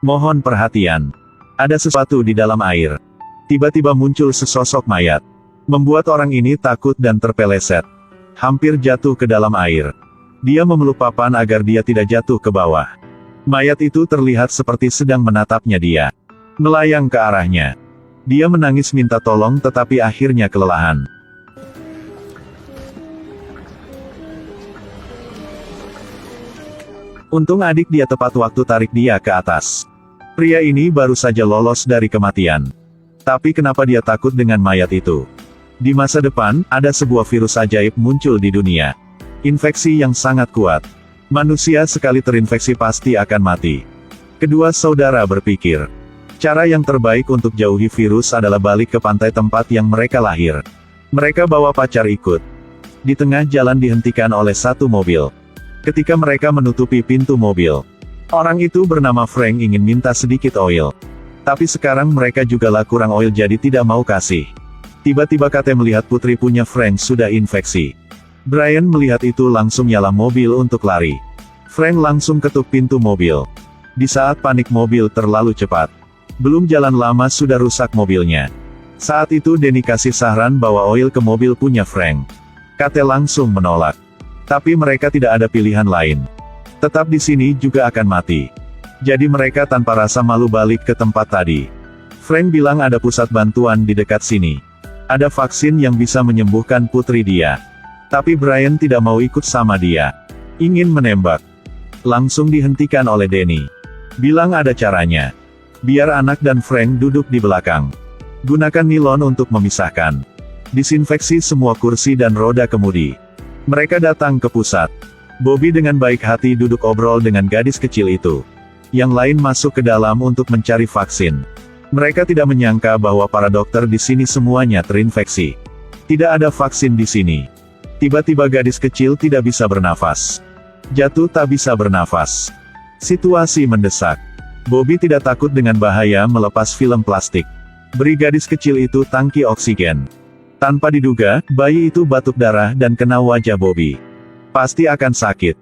Mohon perhatian. Ada sesuatu di dalam air. Tiba-tiba muncul sesosok mayat. Membuat orang ini takut dan terpeleset. Hampir jatuh ke dalam air. Dia memeluk papan agar dia tidak jatuh ke bawah. Mayat itu terlihat seperti sedang menatapnya dia. Melayang ke arahnya. Dia menangis minta tolong tetapi akhirnya kelelahan. Untung adik dia tepat waktu tarik dia ke atas. Pria ini baru saja lolos dari kematian. Tapi kenapa dia takut dengan mayat itu? Di masa depan, ada sebuah virus ajaib muncul di dunia. Infeksi yang sangat kuat. Manusia sekali terinfeksi pasti akan mati. Kedua saudara berpikir. Cara yang terbaik untuk jauhi virus adalah balik ke pantai tempat yang mereka lahir. Mereka bawa pacar ikut. Di tengah jalan dihentikan oleh satu mobil. Ketika mereka menutupi pintu mobil, orang itu bernama Frank ingin minta sedikit oil. Tapi sekarang mereka juga lah kurang oil jadi tidak mau kasih. Tiba-tiba Kate melihat putri punya Frank sudah infeksi. Brian melihat itu langsung nyala mobil untuk lari. Frank langsung ketuk pintu mobil. Di saat panik mobil terlalu cepat. Belum jalan lama sudah rusak mobilnya. Saat itu Danny kasih saran bawa oil ke mobil punya Frank. Kate langsung menolak. Tapi mereka tidak ada pilihan lain. Tetap di sini juga akan mati. Jadi mereka tanpa rasa malu balik ke tempat tadi. Frank bilang ada pusat bantuan di dekat sini. Ada vaksin yang bisa menyembuhkan putri dia. Tapi Brian tidak mau ikut sama dia. Ingin menembak. Langsung dihentikan oleh Danny. Bilang ada caranya. Biar anak dan Frank duduk di belakang. Gunakan nilon untuk memisahkan. Disinfeksi semua kursi dan roda kemudi. Mereka datang ke pusat. Bobby dengan baik hati duduk obrol dengan gadis kecil itu. Yang lain masuk ke dalam untuk mencari vaksin. Mereka tidak menyangka bahwa para dokter di sini semuanya terinfeksi. Tidak ada vaksin di sini. Tiba-tiba gadis kecil tidak bisa bernafas. Jatuh tak bisa bernafas. Situasi mendesak. Bobby tidak takut dengan bahaya melepas film plastik. Beri gadis kecil itu tangki oksigen. Tanpa diduga, bayi itu batuk darah dan kena wajah Bobby. Pasti akan sakit.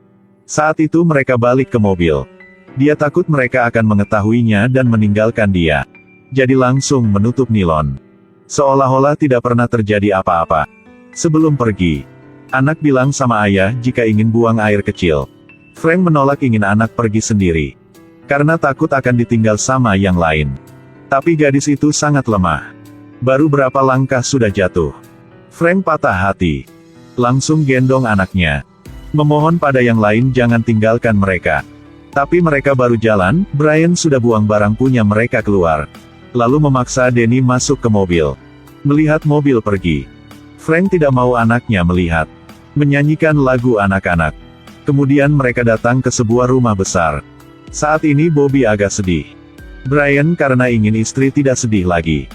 Saat itu mereka balik ke mobil. Dia takut mereka akan mengetahuinya dan meninggalkan dia. Jadi langsung menutup nilon. Seolah-olah tidak pernah terjadi apa-apa. Sebelum pergi, anak bilang sama ayah jika ingin buang air kecil. Frank menolak ingin anak pergi sendiri. Karena takut akan ditinggal sama yang lain. Tapi gadis itu sangat lemah. Baru berapa langkah sudah jatuh. Frank patah hati. Langsung gendong anaknya. Memohon pada yang lain jangan tinggalkan mereka. Tapi mereka baru jalan, Brian sudah buang barang punya mereka keluar. Lalu memaksa Danny masuk ke mobil. Melihat mobil pergi. Frank tidak mau anaknya melihat. Menyanyikan lagu anak-anak. Kemudian mereka datang ke sebuah rumah besar. Saat ini Bobby agak sedih. Brian karena ingin istri tidak sedih lagi.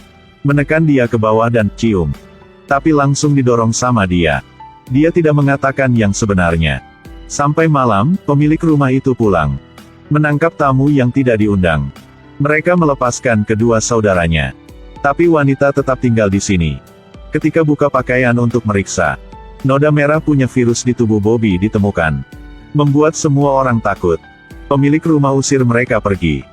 Menekan dia ke bawah dan cium. Tapi langsung didorong sama dia. Dia tidak mengatakan yang sebenarnya. Sampai malam, pemilik rumah itu pulang. Menangkap tamu yang tidak diundang. Mereka melepaskan kedua saudaranya. Tapi wanita tetap tinggal di sini. Ketika buka pakaian untuk meriksa, noda merah punya virus di tubuh Bobby ditemukan. Membuat semua orang takut. Pemilik rumah usir mereka pergi.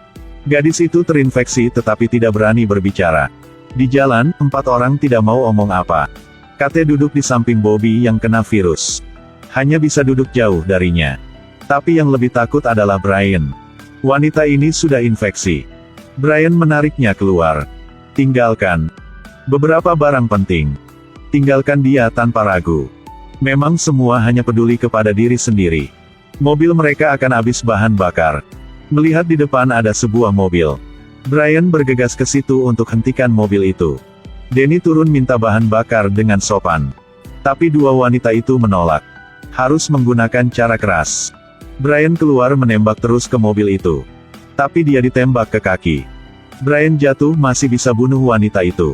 Gadis itu terinfeksi tetapi tidak berani berbicara. Di jalan, 4 orang tidak mau omong apa. Kate duduk di samping Bobby yang kena virus. Hanya bisa duduk jauh darinya. Tapi yang lebih takut adalah Brian. Wanita ini sudah infeksi. Brian menariknya keluar. Tinggalkan. Beberapa barang penting. Tinggalkan dia tanpa ragu. Memang semua hanya peduli kepada diri sendiri. Mobil mereka akan habis bahan bakar. Melihat di depan ada sebuah mobil. Brian bergegas ke situ untuk hentikan mobil itu. Danny turun minta bahan bakar dengan sopan. Tapi dua wanita itu menolak. Harus menggunakan cara keras. Brian keluar menembak terus ke mobil itu. Tapi dia ditembak ke kaki. Brian jatuh masih bisa bunuh wanita itu.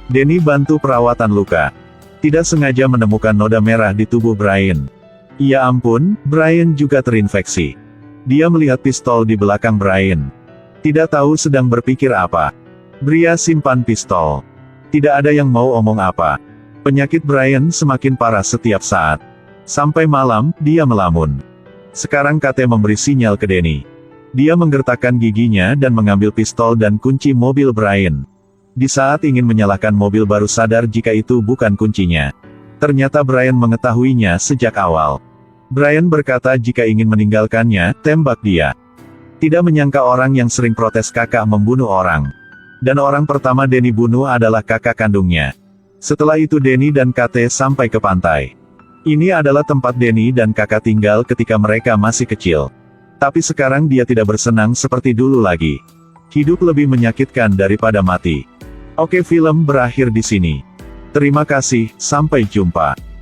Danny bantu perawatan luka. Tidak sengaja menemukan noda merah di tubuh Brian. Ya ampun, Brian juga terinfeksi. Dia melihat pistol di belakang Brian. Tidak tahu sedang berpikir apa. Bria simpan pistol. Tidak ada yang mau omong apa. Penyakit Brian semakin parah setiap saat. Sampai malam, dia melamun. Sekarang Kate memberi sinyal ke Danny. Dia menggertakkan giginya dan mengambil pistol dan kunci mobil Brian. Di saat ingin menyalakan mobil baru sadar jika itu bukan kuncinya. Ternyata Brian mengetahuinya sejak awal. Brian berkata jika ingin meninggalkannya, tembak dia. Tidak menyangka orang yang sering protes kakak membunuh orang. Dan orang pertama Denny bunuh adalah kakak kandungnya. Setelah itu Denny dan Kate sampai ke pantai. Ini adalah tempat Denny dan kakak tinggal ketika mereka masih kecil. Tapi sekarang dia tidak bersenang seperti dulu lagi. Hidup lebih menyakitkan daripada mati. Oke, film berakhir di sini. Terima kasih, sampai jumpa.